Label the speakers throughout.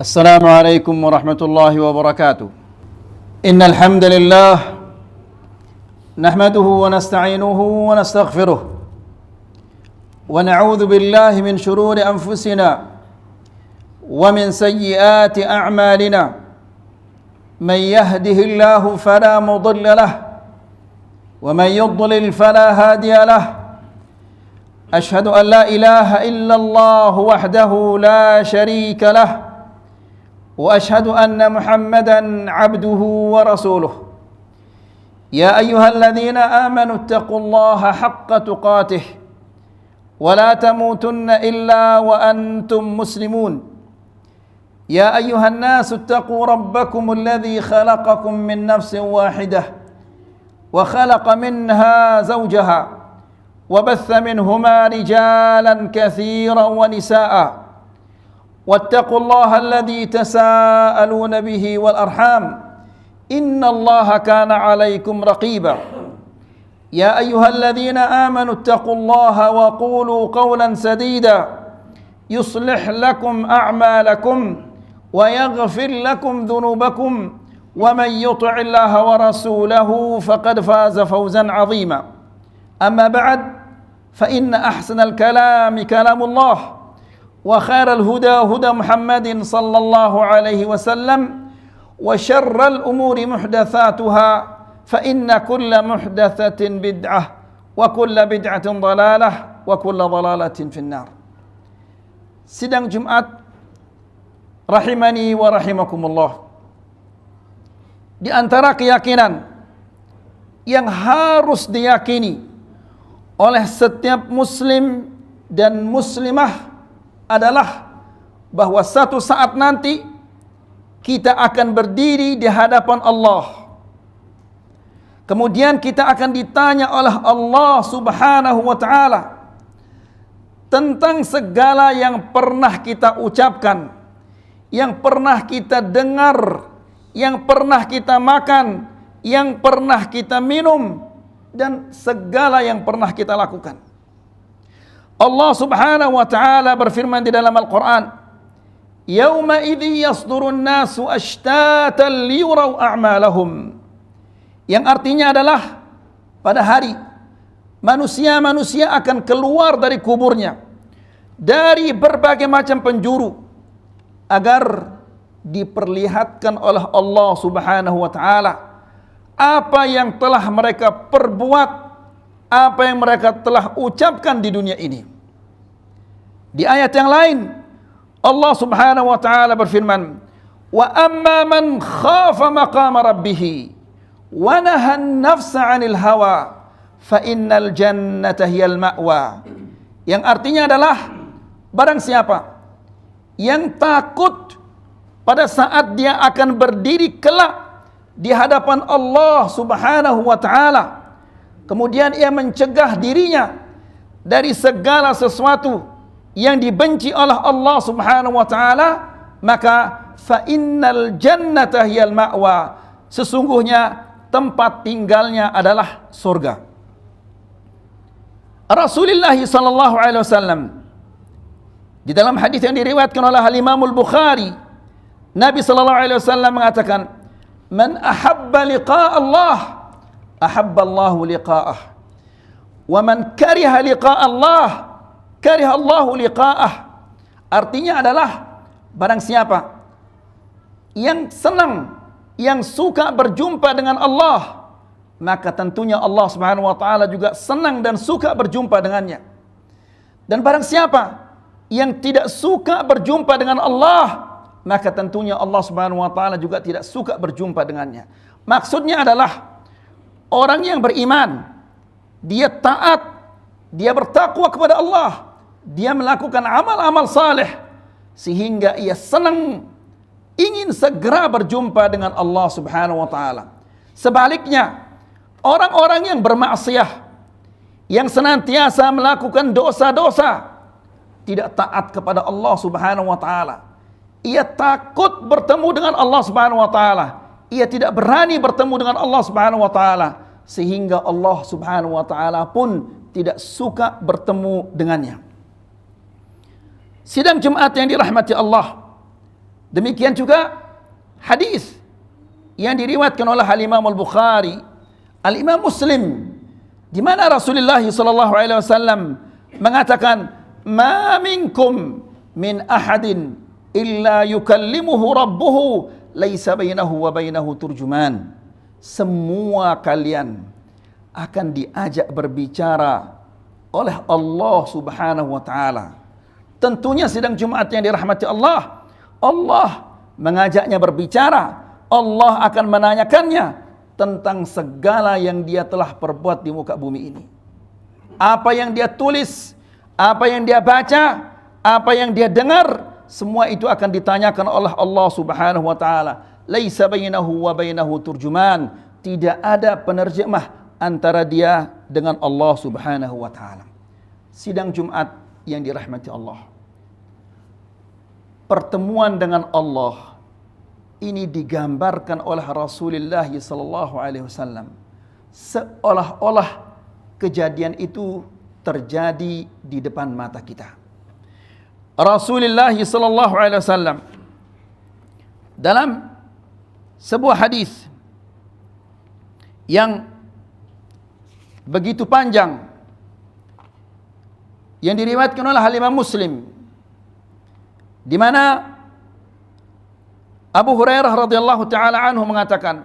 Speaker 1: السلام عليكم ورحمة الله وبركاته. إن الحمد لله نحمده ونستعينه ونستغفره ونعوذ بالله من شرور أنفسنا ومن سيئات أعمالنا. من يهده الله فلا مضل له ومن يضلل فلا هادي له. أشهد أن لا إله إلا الله وحده لا شريك له وأشهد أن محمدًا عبده ورسوله. يا أيها الذين آمنوا اتقوا الله حق تقاته ولا تموتن إلا وأنتم مسلمون. يا أيها الناس اتقوا ربكم الذي خلقكم من نفس واحدة وخلق منها زوجها وبث منهما رجالا كثيرا ونساء. واتقوا الله الذي تساءلون به والأرحام إن الله كان عليكم رقيبا. يا أيها الذين آمنوا اتقوا الله وقولوا قولا سديدا يصلح لكم أعمالكم ويغفر لكم ذنوبكم ومن يطع الله ورسوله فقد فاز فوزا عظيما. أما بعد فإن أحسن الكلام كلام الله وخير الهدى هدى محمد صلى الله عليه وسلم وشر الأمور محدثاتها فإن كل محدثة بدعة وكل بدعة ضلالة وكل ضلالة في النار. Sidang Jumat rahimani wa rahimakumullah. Di antara keyakinan yang harus diyakini oleh setiap muslim dan muslimah adalah bahwa satu saat nanti kita akan berdiri di hadapan Allah. Kemudian kita akan ditanya oleh Allah Subhanahu wa taala tentang segala yang pernah kita ucapkan, yang pernah kita dengar, yang pernah kita makan, yang pernah kita minum, dan segala yang pernah kita lakukan. Allah Subhanahu wa taala berfirman di dalam Al-Qur'an, "Yauma idzi yasdurun nasu ashtatan liyuraw a'malahum." Yang artinya adalah pada hari manusia-manusia akan keluar dari kuburnya dari berbagai macam penjuru agar diperlihatkan oleh Allah Subhanahu wa taala apa yang telah mereka perbuat, apa yang mereka telah ucapkan di dunia ini. Di ayat yang lain Allah Subhanahu wa taala berfirman, "Wa amma man khafa maqama rabbih wa nahan nafsa 'anil hawa fa innal jannata hiyal ma'wa." Yang artinya adalah barang siapa yang takut pada saat dia akan berdiri kelak di hadapan Allah Subhanahu wa taala, kemudian ia mencegah dirinya dari segala sesuatu yang dibenci oleh Allah Subhanahu wa taala, maka fa innal jannata hiyal ma'wa, sesungguhnya tempat tinggalnya adalah surga. Rasulullah sallallahu alaihi wasallam di dalam hadis yang diriwayatkan oleh Imam Al-Bukhari, Nabi sallallahu alaihi wasallam mengatakan, "Man ahabba liqa Allah ahabba Allahu liqa'ah wa man kariha liqa' Allah kariha Allahu liqa'ah." Artinya adalah barang siapa yang senang, yang suka berjumpa dengan Allah, maka tentunya Allah Subhanahu wa taala juga senang dan suka berjumpa dengannya. Dan barang siapa yang tidak suka berjumpa dengan Allah, maka tentunya Allah Subhanahu wa taala juga tidak suka berjumpa dengannya. Maksudnya adalah orang yang beriman, dia taat, dia bertakwa kepada Allah, dia melakukan amal-amal saleh sehingga ia senang, ingin segera berjumpa dengan Allah Subhanahu wa taala. Sebaliknya, orang-orang yang bermaksiat, yang senantiasa melakukan dosa-dosa, tidak taat kepada Allah Subhanahu wa taala, ia takut bertemu dengan Allah Subhanahu wa taala, ia tidak berani bertemu dengan Allah Subhanahu wa taala, sehingga Allah Subhanahu wa taala pun tidak suka bertemu dengannya. Sidang Jumat yang dirahmati Allah, Demikian juga hadis yang diriwayatkan oleh Al-Imam Al-Bukhari, Al-Imam Muslim, di mana Rasulullah sallallahu alaihi wasallam mengatakan, "Ma minkum min ahadin illa yukallimuhu rabbuhu laisa bainahu wa bainahu turjuman." Semua kalian akan diajak berbicara oleh Allah Subhanahu wa taala. Tentunya sidang Jumat yang dirahmati Allah, Allah mengajaknya berbicara, Allah akan menanyakannya tentang segala yang dia telah perbuat di muka bumi ini. Apa yang dia tulis, apa yang dia baca, apa yang dia dengar, semua itu akan ditanyakan oleh Allah Subhanahu wa taala. Laisa bainahu wa bainahu turjuman. Tidak ada penerjemah antara dia dengan Allah Subhanahu wa taala. Sidang Jumat yang dirahmati Allah. Pertemuan dengan Allah ini digambarkan oleh Rasulullah sallallahu alaihi wasallam seolah-olah kejadian itu terjadi di depan mata kita. Rasulullah sallallahu alaihi wasallam dalam sebuah hadis yang begitu panjang yang diriwayatkan oleh Imam Muslim, di mana Abu Hurairah radhiyallahu taala anhu mengatakan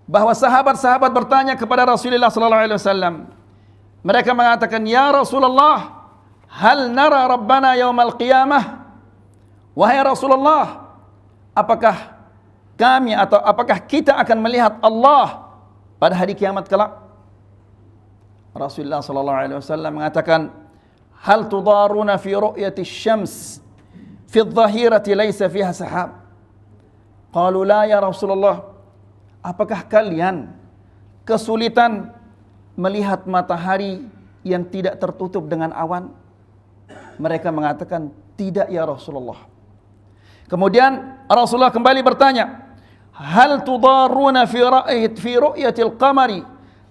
Speaker 1: bahwa sahabat-sahabat bertanya kepada Rasulullah sallallahu alaihi wasallam. Mereka mengatakan, "Ya Rasulullah, hal nara Rabbana yaumal qiyamah?" Wahai Rasulullah, apakah kami atau apakah kita akan melihat Allah pada hari kiamat kelak? Rasulullah sallallahu alaihi wasallam mengatakan, "Hal tudaruna fi ru'yati asy-syams fi adh-dhahirati laysa fiha sahab?" Qalu la ya Rasulullah. Apakah kalian kesulitan melihat matahari yang tidak tertutup dengan awan? Mereka mengatakan, tidak ya Rasulullah. Kemudian Rasulullah kembali bertanya, hal tudaruna fi ru'yatil qamari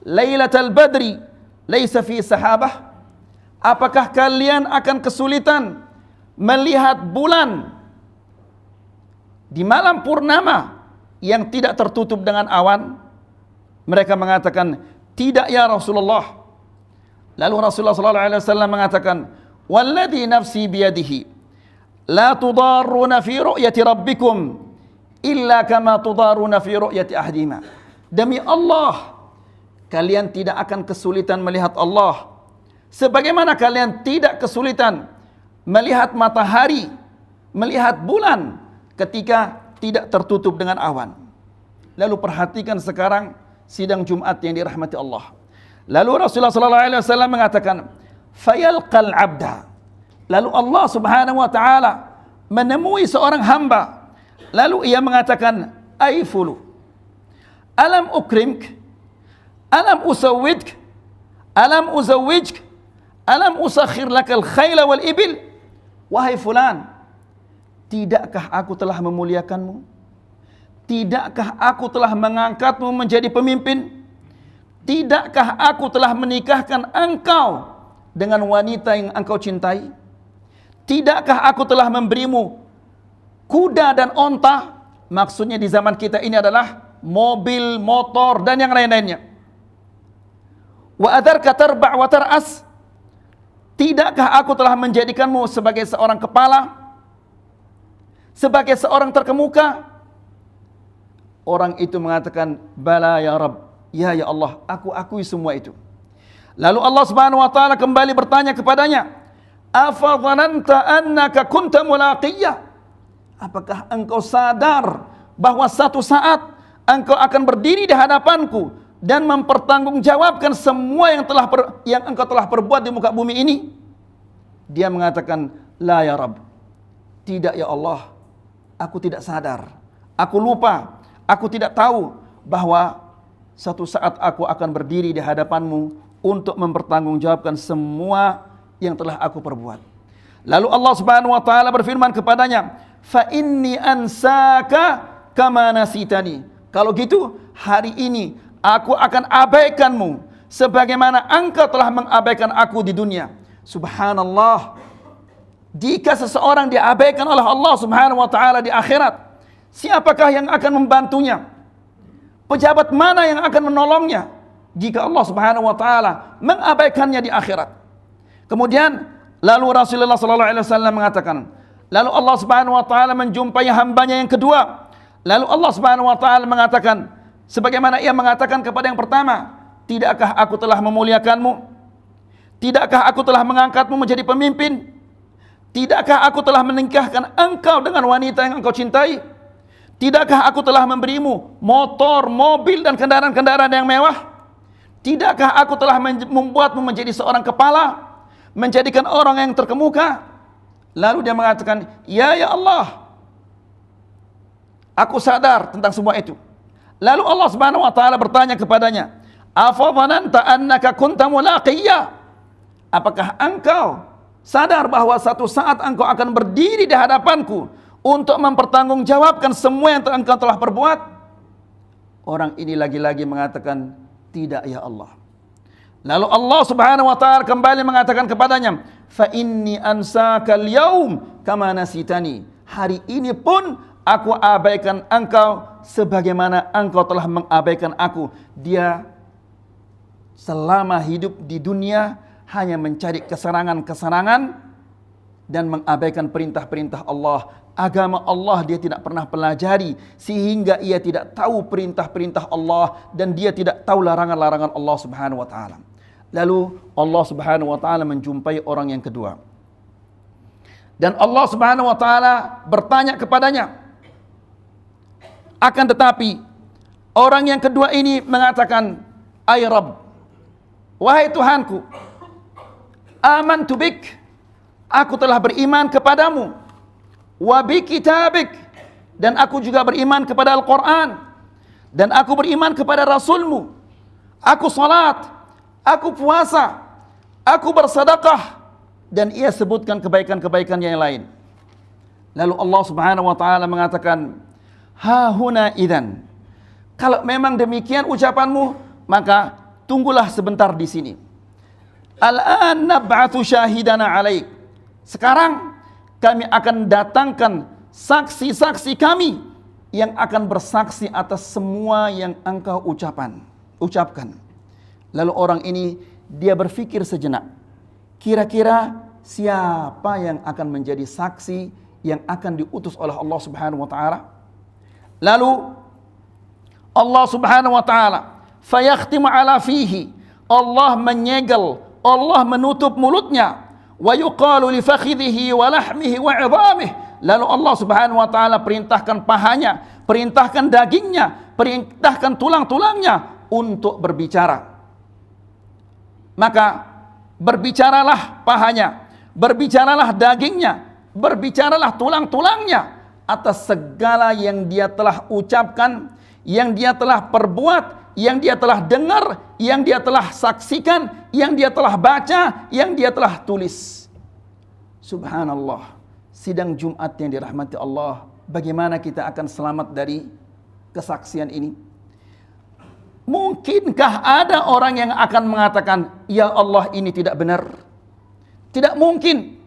Speaker 1: lailatal badri laisa fi sahabah? Apakah kalian akan kesulitan melihat bulan di malam purnama yang tidak tertutup dengan awan? Mereka mengatakan, tidak ya Rasulullah. Lalu Rasulullah sallallahu alaihi wasallam mengatakan, "Walladzi nafsi biyadihi, la tudarruna fi ru'yati rabbikum illa kama tudarruna fi ru'yati ahdima." Demi Allah, kalian tidak akan kesulitan melihat Allah sebagaimana kalian tidak kesulitan melihat matahari, melihat bulan ketika tidak tertutup dengan awan. Lalu perhatikan sekarang sidang Jumat yang dirahmati Allah. Lalu Rasulullah sallallahu alaihi wasallam mengatakan, "Fayalqal 'abda." Lalu Allah Subhanahu wa taala menemui seorang hamba. Lalu ia mengatakan, "Ai fulu, alam ukrimk? Alam usawwidk? Alam uzawwijk? Alam usakhir lakal khayla wal ibil?" Wahai fulan, tidakkah aku telah memuliakanmu? Tidakkah aku telah mengangkatmu menjadi pemimpin? Tidakkah aku telah menikahkan engkau dengan wanita yang engkau cintai? Tidakkah aku telah memberimu kuda dan onta? Maksudnya di zaman kita ini adalah mobil, motor, dan yang lain-lainnya. Wa adarka tarba' wa tar'as? Tidakkah aku telah menjadikanmu sebagai seorang kepala? Sebagai seorang terkemuka? Orang itu mengatakan, "Bala ya Rabb." Ya Allah, aku akui semua itu. Lalu Allah Subhanahu wa taala kembali bertanya kepadanya, "Afa dhananta annaka kunta mulaqiyya?" Apakah engkau sadar bahwa satu saat engkau akan berdiri di hadapanku dan mempertanggungjawabkan semua yang engkau telah perbuat di muka bumi ini? Dia mengatakan, "La ya Rabb." Tidak ya Allah, aku tidak sadar. Aku lupa, aku tidak tahu bahwa satu saat aku akan berdiri di hadapanmu untuk mempertanggungjawabkan semua yang telah aku perbuat. Lalu Allah Subhanahu wa taala berfirman kepadanya, "Fa inni ansaka kama nasitani." Kalau gitu, hari ini aku akan abaikanmu sebagaimana engkau telah mengabaikan aku di dunia. Subhanallah. Jika seseorang diabaikan oleh Allah Subhanahu wa taala di akhirat, siapakah yang akan membantunya? Pejabat mana yang akan menolongnya jika Allah Subhanahu wa taala mengabaikannya di akhirat? Kemudian lalu Rasulullah sallallahu alaihi wasallam mengatakan, lalu Allah Subhanahu wa taala menjumpai hambanya yang kedua. Lalu Allah Subhanahu wa taala mengatakan, sebagaimana ia mengatakan kepada yang pertama, tidakkah aku telah memuliakanmu? Tidakkah aku telah mengangkatmu menjadi pemimpin? Tidakkah aku telah menikahkan engkau dengan wanita yang engkau cintai? Tidakkah aku telah memberimu motor, mobil dan kendaraan-kendaraan yang mewah? Tidakkah aku telah membuatmu menjadi seorang kepala, menjadikan orang yang terkemuka? Lalu dia mengatakan, ya Allah, aku sadar tentang semua itu. Lalu Allah Subhanahu wa taala bertanya kepadanya, afa dhananta annaka kunta mulaqiyya? Apakah engkau sadar bahwa satu saat engkau akan berdiri di hadapanku untuk mempertanggungjawabkan semua yang engkau telah perbuat? Orang ini lagi-lagi mengatakan, tidak ya Allah. Lalu Allah Subhanahu wa taala kembali mengatakan kepadanya, fa inni ansaka al-yaum kama nasitani. Hari ini pun aku abaikan engkau sebagaimana engkau telah mengabaikan aku. Dia selama hidup di dunia hanya mencari kesenangan-kesenangan dan mengabaikan perintah-perintah Allah. Agama Allah dia tidak pernah pelajari, sehingga ia tidak tahu perintah-perintah Allah dan dia tidak tahu larangan-larangan Allah Subhanahu wa taala. Lalu Allah Subhanahu wa taala menjumpai orang yang kedua. Dan Allah Subhanahu wa taala bertanya kepadanya. Akan tetapi orang yang kedua ini mengatakan, ay Rabb, wahai Tuhanku, amantu bik, aku telah beriman kepadamu, wa bi kitabik, dan aku juga beriman kepada Al-Quran, dan aku beriman kepada Rasulmu, aku salat, aku puasa, aku bersedekah, dan ia sebutkan kebaikan-kebaikan yang lain. Lalu Allah Subhanahu wa taala mengatakan, ha huna idzan, kalau memang demikian ucapanmu, maka tunggulah sebentar di sini. Al-an nab'atsu syahidana alaik. Sekarang kami akan datangkan saksi-saksi kami yang akan bersaksi atas semua yang engkau ucapkan. Lalu orang ini dia berfikir sejenak. Kira-kira siapa yang akan menjadi saksi yang akan diutus oleh Allah Subhanahu wa taala? Lalu Allah Subhanahu wa taala fayakhtimu ala fihi. Allah menyegel, Allah menutup mulutnya, wa yuqalu li fakhidhihi wa lahmihi wa 'idhamihi. Lalu Allah Subhanahu wa taala perintahkan pahanya, perintahkan dagingnya, perintahkan tulang-tulangnya untuk berbicara. Maka berbicaralah pahanya, berbicaralah dagingnya, berbicaralah tulang-tulangnya atas segala yang dia telah ucapkan, yang dia telah perbuat, yang dia telah dengar, yang dia telah saksikan, yang dia telah baca, yang dia telah tulis. Subhanallah, sidang Jumat yang dirahmati Allah, bagaimana kita akan selamat dari kesaksian ini? Mungkinkah ada orang yang akan mengatakan, ya Allah ini tidak benar? Tidak mungkin.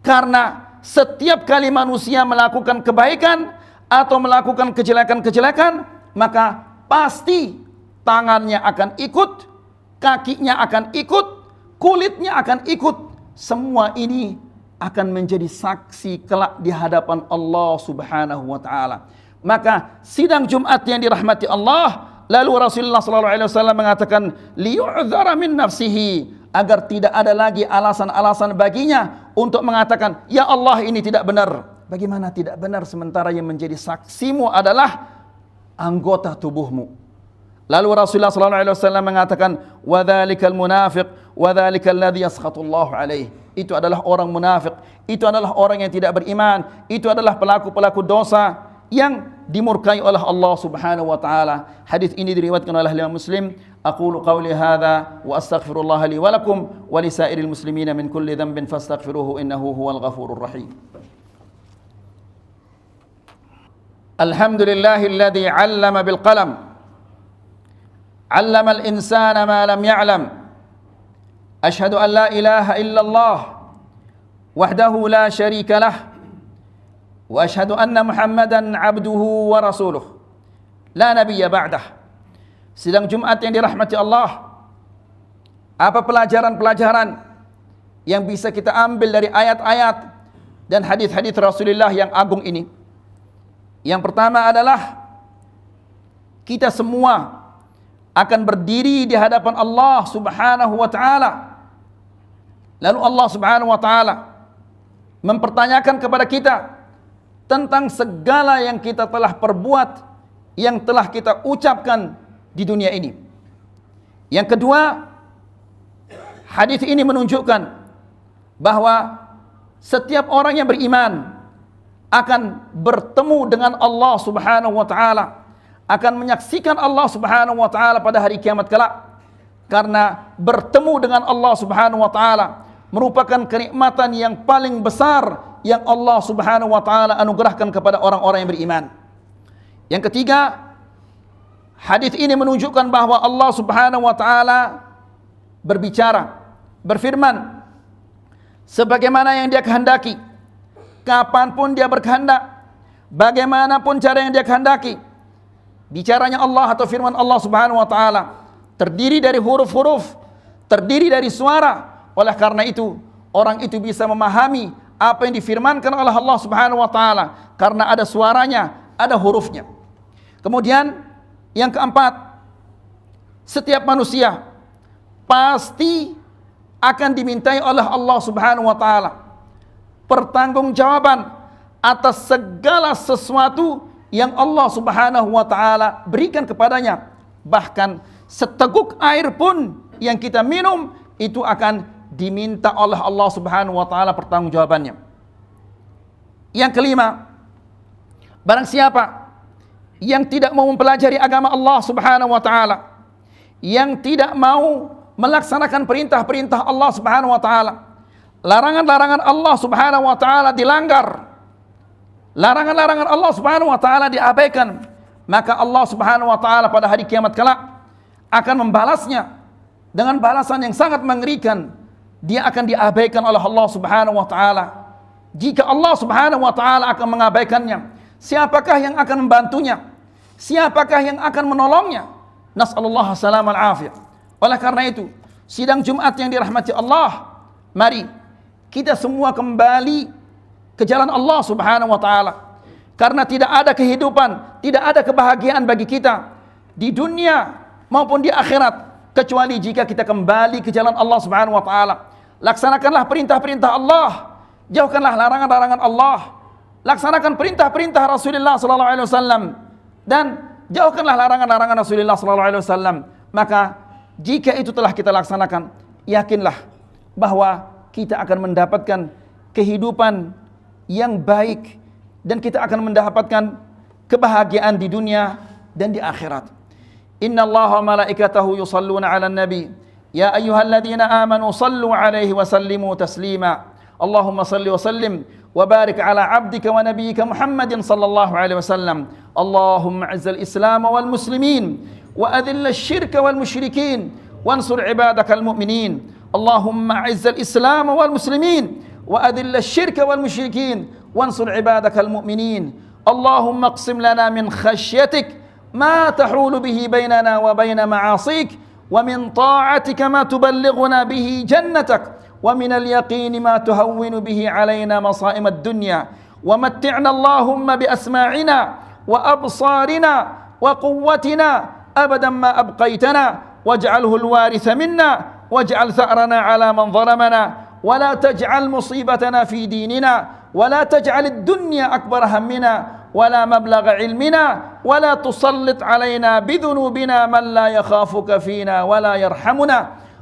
Speaker 1: Karena setiap kali manusia melakukan kebaikan atau melakukan kejelekan-kejelekan, maka pasti tangannya akan ikut, kakinya akan ikut, kulitnya akan ikut. Semua ini akan menjadi saksi kelak di hadapan Allah Subhanahu wa taala. Maka sidang Jumat yang dirahmati Allah, lalu Rasulullah sallallahu alaihi wasallam mengatakan, liyu'dzara min nafsihi, agar tidak ada lagi alasan-alasan baginya untuk mengatakan, ya Allah ini tidak benar. Bagaimana tidak benar sementara yang menjadi saksimu adalah anggota tubuhmu? Lalu Rasulullah sallallahu alaihi wasallam mengatakan, wa dzalikal munafiq wa dzalikal ladzi yaskhatullahu alaihi. Itu adalah orang munafik, itu adalah orang yang tidak beriman, itu adalah pelaku-pelaku dosa yang dimurkai oleh Allah Subhanahu wa taala. Hadis ini diriwayatkan oleh Imam Muslim. Aqulu qawli hadza wa astaghfirullah li wa lakum wa li sa'iril muslimina min kulli dhanbin fastaghfiruhu innahu huwal ghafurur rahim. Alhamdulillahilladzi 'allama bil qalam. 'Allama al-insana ma lam ya'lam. Ashhadu an la ilaha illallah wahdahu la syarika lah, wa asyhadu anna Muhammadan abduhu wa rasuluh la nabiyya ba'dah. Sidang Jumat yang dirahmati Allah, apa pelajaran-pelajaran yang bisa kita ambil dari ayat-ayat dan hadis-hadis Rasulullah yang agung ini? Yang pertama adalah kita semua akan berdiri di hadapan Allah Subhanahu wa taala. Lalu Allah Subhanahu wa taala mempertanyakan kepada kita tentang segala yang kita telah perbuat, yang telah kita ucapkan di dunia ini. Yang kedua, hadis ini menunjukkan bahwa setiap orang yang beriman akan bertemu dengan Allah Subhanahu wa taala, akan menyaksikan Allah Subhanahu wa taala pada hari kiamat kelak. Karena bertemu dengan Allah Subhanahu wa taala merupakan kenikmatan yang paling besar yang Allah Subhanahu wa taala anugerahkan kepada orang-orang yang beriman. Yang ketiga, hadis ini menunjukkan bahwa Allah Subhanahu wa taala berbicara, berfirman sebagaimana yang Dia kehendaki, kapanpun Dia berkehendak, bagaimanapun cara yang Dia kehendaki. Bicaranya Allah atau firman Allah Subhanahu wa taala terdiri dari huruf-huruf, terdiri dari suara. Oleh karena itu, orang itu bisa memahami apa yang difirmankan oleh Allah Subhanahu wa taala karena ada suaranya, ada hurufnya. Kemudian yang keempat, setiap manusia pasti akan dimintai oleh Allah Subhanahu wa taala pertanggungjawaban atas segala sesuatu yang Allah Subhanahu wa taala berikan kepadanya. Bahkan seteguk air pun yang kita minum itu akan diminta oleh Allah Subhanahu wa taala pertanggungjawabannya. Yang kelima, barang siapa yang tidak mau mempelajari agama Allah Subhanahu wa taala, yang tidak mau melaksanakan perintah-perintah Allah Subhanahu wa taala, larangan-larangan Allah Subhanahu wa taala dilanggar, larangan-larangan Allah Subhanahu wa taala diabaikan, maka Allah Subhanahu wa taala pada hari kiamat kelak akan membalasnya dengan balasan yang sangat mengerikan. Dia akan diabaikan oleh Allah Subhanahu wa taala. Jika Allah Subhanahu wa taala akan mengabaikannya, siapakah yang akan membantunya? Siapakah yang akan menolongnya? Nas'alullah salamal afiyah. Oleh karena itu, sidang Jumat yang dirahmati Allah, mari kita semua kembali ke jalan Allah Subhanahu wa taala. Karena tidak ada kehidupan, tidak ada kebahagiaan bagi kita di dunia maupun di akhirat kecuali jika kita kembali ke jalan Allah Subhanahu wa taala. Laksanakanlah perintah-perintah Allah, jauhkanlah larangan-larangan Allah. Laksanakan perintah-perintah Rasulullah sallallahu alaihi wasallam dan jauhkanlah larangan-larangan Rasulullah sallallahu alaihi wasallam. Maka jika itu telah kita laksanakan, yakinlah bahwa kita akan mendapatkan kehidupan yang baik dan kita akan mendapatkan kebahagiaan di dunia dan di akhirat. Inna Allaha wa malaikatahu yusalluna 'alan nabi ya ayyuhalladzina amanu sallu 'alaihi wa sallimu taslima. Allahumma salli wa sallim wa barik 'ala 'abdika wa nabiyyika Muhammadin sallallahu alaihi wasallam. Allahumma 'izzal Islam wal muslimin wa adhill asy-syirka wal musyrikin wansur 'ibadakal mu'minin. Allahumma 'izzal Islam wal muslimin wa adhill asy-syirka wal musyrikin wansur 'ibadakal mu'minin. Allahumma aqsim lana min khasyyatik ما تحول به بيننا وبين معاصيك ومن طاعتك ما تبلغنا به جنتك ومن اليقين ما تهون به علينا مصائب الدنيا ومتعنا اللهم بأسماعنا وأبصارنا وقوتنا أبدا ما أبقيتنا واجعله الوارث منا واجعل ثأرنا على من ظلمنا ولا تجعل مصيبتنا في ديننا ولا تجعل الدنيا أكبر همنا ولا مبلغ علمنا ولا تسلط علينا بذنوبنا من لا يخافك فينا ولا يرحمنا.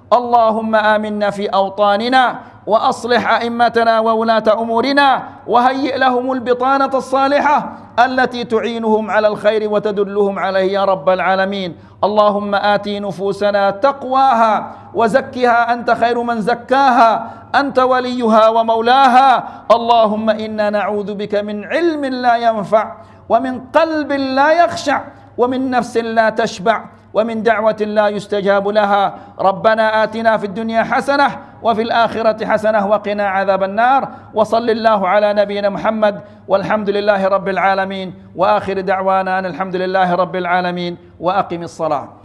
Speaker 1: اللهم آمنا في أوطاننا وأصلح أئمتنا وولاة أمورنا وهيئ لهم البطانة الصالحة التي تعينهم على الخير وتدلهم عليه يا رب العالمين. اللهم آتي نفوسنا تقواها وزكها أنت خير من زكاها أنت وليها ومولاها. اللهم إنا نعوذ بك من علم لا ينفع ومن قلب لا يخشع ومن نفس لا تشبع ومن دعوة لا يستجاب لها. ربنا آتنا في الدنيا حسنة وفي الآخرة حسنة وقنا عذاب النار. وصل الله على نبينا محمد والحمد لله رب العالمين. وآخر دعوانا أن الحمد لله رب العالمين. وأقم الصلاة.